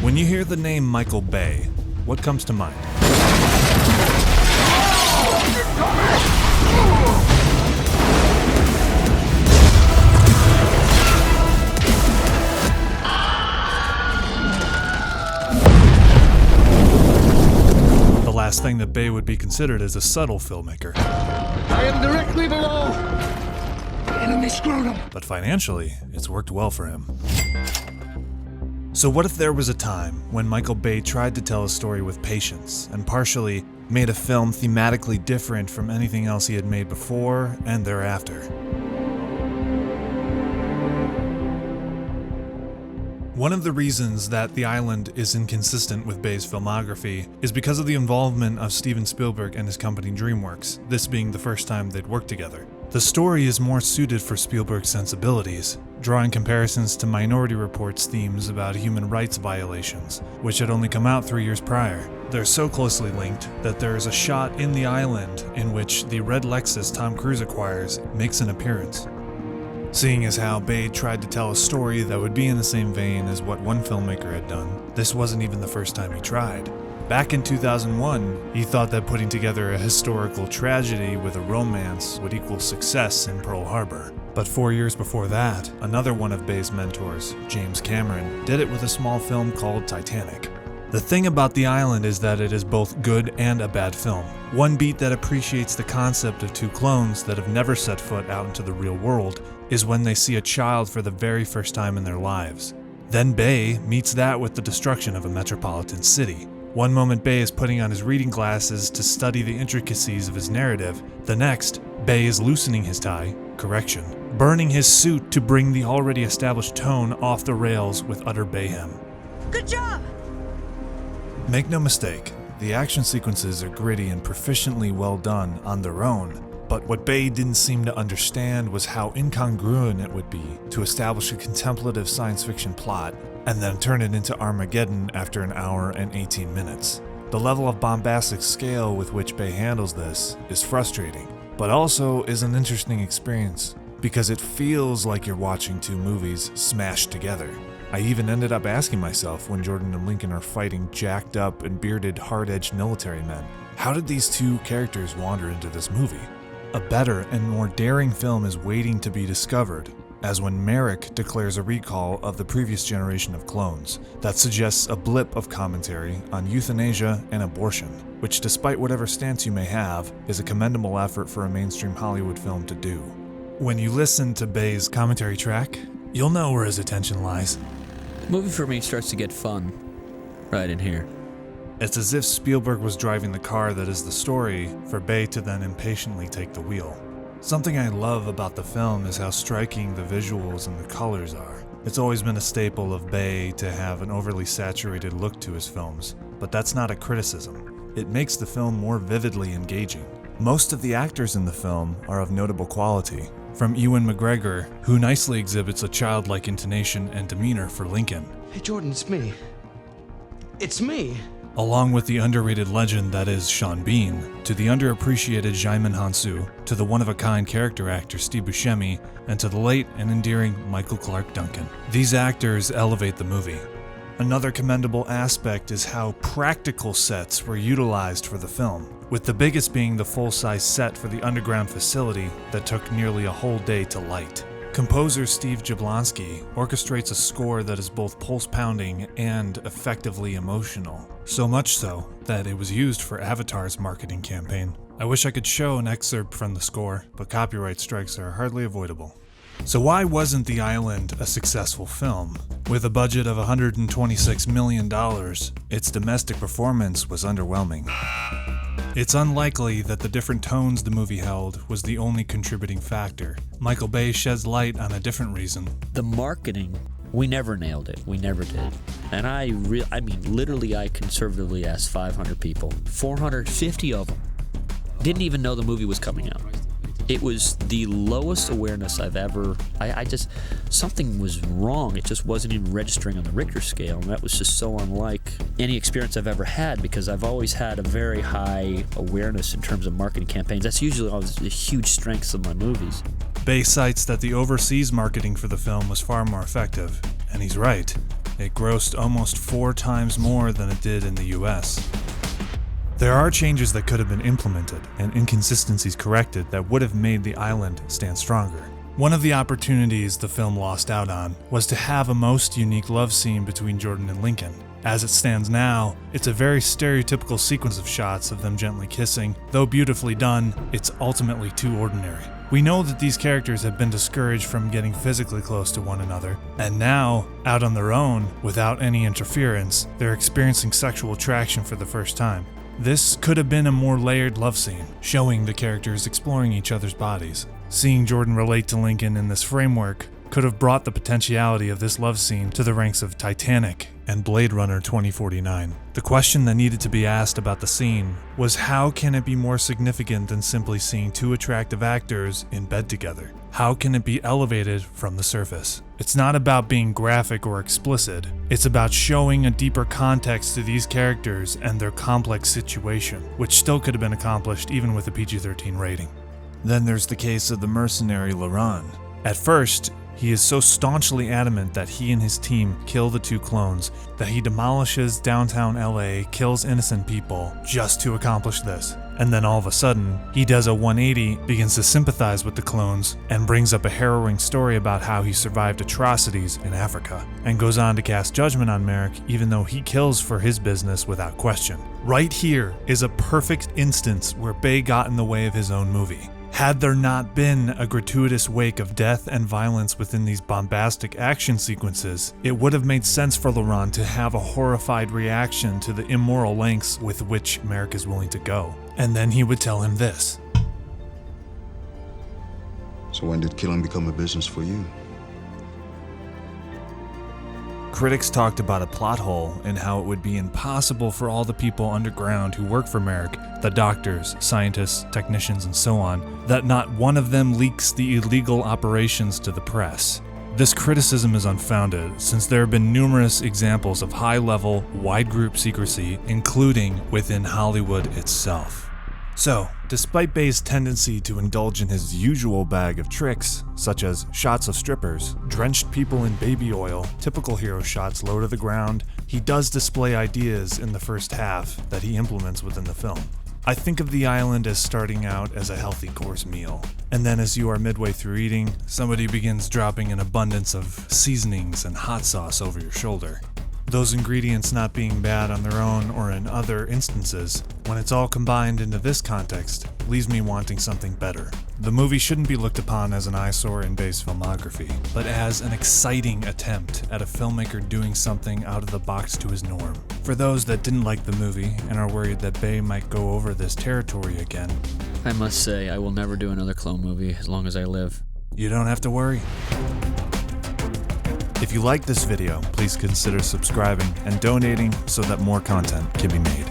When you hear the name Michael Bay, what comes to mind? The last thing that Bay would be considered as a subtle filmmaker. I am directly below the enemy scrotum. But financially, it's worked well for him. So what if there was a time when Michael Bay tried to tell a story with patience and partially made a film thematically different from anything else he had made before and thereafter? One of the reasons that The Island is inconsistent with Bay's filmography is because of the involvement of Steven Spielberg and his company DreamWorks, this being the first time they'd worked together. The story is more suited for Spielberg's sensibilities, drawing comparisons to Minority Report's themes about human rights violations, which had only come out 3 years prior. They're so closely linked that there is a shot in The Island in which the red Lexus Tom Cruise acquires makes an appearance. Seeing as how Bay tried to tell a story that would be in the same vein as what one filmmaker had done, this wasn't even the first time he tried. Back in 2001, he thought that putting together a historical tragedy with a romance would equal success in Pearl Harbor. But 4 years before that, another one of Bay's mentors, James Cameron, did it with a small film called Titanic. The thing about The Island is that it is both good and a bad film. One beat that appreciates the concept of two clones that have never set foot out into the real world is when they see a child for the very first time in their lives. Then Bay meets that with the destruction of a metropolitan city. One moment Bay is putting on his reading glasses to study the intricacies of his narrative. The next, Bay is loosening his tie, burning his suit to bring the already established tone off the rails with utter Bayhem. Good job! Make no mistake, the action sequences are gritty and proficiently well done on their own, but what Bay didn't seem to understand was how incongruent it would be to establish a contemplative science fiction plot and then turn it into Armageddon after an hour and 18 minutes. The level of bombastic scale with which Bay handles this is frustrating, but also is an interesting experience because it feels like you're watching two movies smashed together. I even ended up asking myself when Jordan and Lincoln are fighting jacked up and bearded hard-edged military men, how did these two characters wander into this movie? A better and more daring film is waiting to be discovered, as when Merrick declares a recall of the previous generation of clones that suggests a blip of commentary on euthanasia and abortion, which despite whatever stance you may have, is a commendable effort for a mainstream Hollywood film to do. When you listen to Bay's commentary track, you'll know where his attention lies. The movie for me starts to get fun right in here. It's as if Spielberg was driving the car that is the story for Bay to then impatiently take the wheel. Something I love about the film is how striking the visuals and the colors are. It's always been a staple of Bay to have an overly saturated look to his films, but that's not a criticism. It makes the film more vividly engaging. Most of the actors in the film are of notable quality, from Ewan McGregor, who nicely exhibits a childlike intonation and demeanor for Lincoln. Hey Jordan, it's me. It's me. Along with the underrated legend that is Sean Bean, to the underappreciated Djimon Hounsou, to the one-of-a-kind character actor Steve Buscemi, and to the late and endearing Michael Clarke Duncan. These actors elevate the movie. Another commendable aspect is how practical sets were utilized for the film, with the biggest being the full-size set for the underground facility that took nearly a whole day to light. Composer Steve Jablonsky orchestrates a score that is both pulse-pounding and effectively emotional, so much so that it was used for Avatar's marketing campaign. I wish I could show an excerpt from the score, but copyright strikes are hardly avoidable. So why wasn't The Island a successful film? With a budget of $126 million, its domestic performance was underwhelming. It's unlikely that the different tones the movie held was the only contributing factor. Michael Bay sheds light on a different reason. The marketing, we never nailed it. We never did. And I literally, I conservatively asked 500 people. 450 of them didn't even know the movie was coming out. It was the lowest awareness I've ever, something was wrong. It just wasn't even registering on the Richter scale, and that was just so unlike any experience I've ever had, because I've always had a very high awareness in terms of marketing campaigns. That's usually always the huge strengths of my movies. Bay cites that the overseas marketing for the film was far more effective, and he's right. it grossed almost 4 times more than it did in the US. There are changes that could have been implemented and inconsistencies corrected that would have made the island stand stronger. One of the opportunities the film lost out on was to have a most unique love scene between Jordan and Lincoln. As it stands now, it's a very stereotypical sequence of shots of them gently kissing. Though beautifully done, it's ultimately too ordinary. We know that these characters have been discouraged from getting physically close to one another, and now, out on their own, without any interference, they're experiencing sexual attraction for the first time. This could have been a more layered love scene, showing the characters exploring each other's bodies. Seeing Jordan relate to Lincoln in this framework could have brought the potentiality of this love scene to the ranks of Titanic and Blade Runner 2049. The question that needed to be asked about the scene was, how can it be more significant than simply seeing 2 attractive actors in bed together? How can it be elevated from the surface? It's not about being graphic or explicit. It's about showing a deeper context to these characters and their complex situation, which still could have been accomplished even with a PG-13 rating. Then there's the case of the mercenary Laurent. At first, he is so staunchly adamant that he and his team kill the 2 clones that he demolishes downtown LA, kills innocent people just to accomplish this. And then all of a sudden, he does a 180, begins to sympathize with the clones, and brings up a harrowing story about how he survived atrocities in Africa, and goes on to cast judgment on Merrick even though he kills for his business without question. Right here is a perfect instance where Bay got in the way of his own movie. Had there not been a gratuitous wake of death and violence within these bombastic action sequences, it would have made sense for Laurent to have a horrified reaction to the immoral lengths with which Merrick is willing to go. And then he would tell him this. So when did killing become a business for you? Critics talked about a plot hole and how it would be impossible for all the people underground who work for Merrick, the doctors, scientists, technicians, and so on, that not one of them leaks the illegal operations to the press. This criticism is unfounded, since there have been numerous examples of high-level, wide-group secrecy, including within Hollywood itself. So, despite Bay's tendency to indulge in his usual bag of tricks, such as shots of strippers, drenched people in baby oil, typical hero shots low to the ground, he does display ideas in the first half that he implements within the film. I think of the island as starting out as a healthy course meal, and then as you are midway through eating, somebody begins dropping an abundance of seasonings and hot sauce over your shoulder. Those ingredients not being bad on their own or in other instances, when it's all combined into this context, leaves me wanting something better. The movie shouldn't be looked upon as an eyesore in Bay's filmography, but as an exciting attempt at a filmmaker doing something out of the box to his norm. For those that didn't like the movie and are worried that Bay might go over this territory again, I must say, I will never do another clone movie as long as I live. You don't have to worry. If you like this video, please consider subscribing and donating so that more content can be made.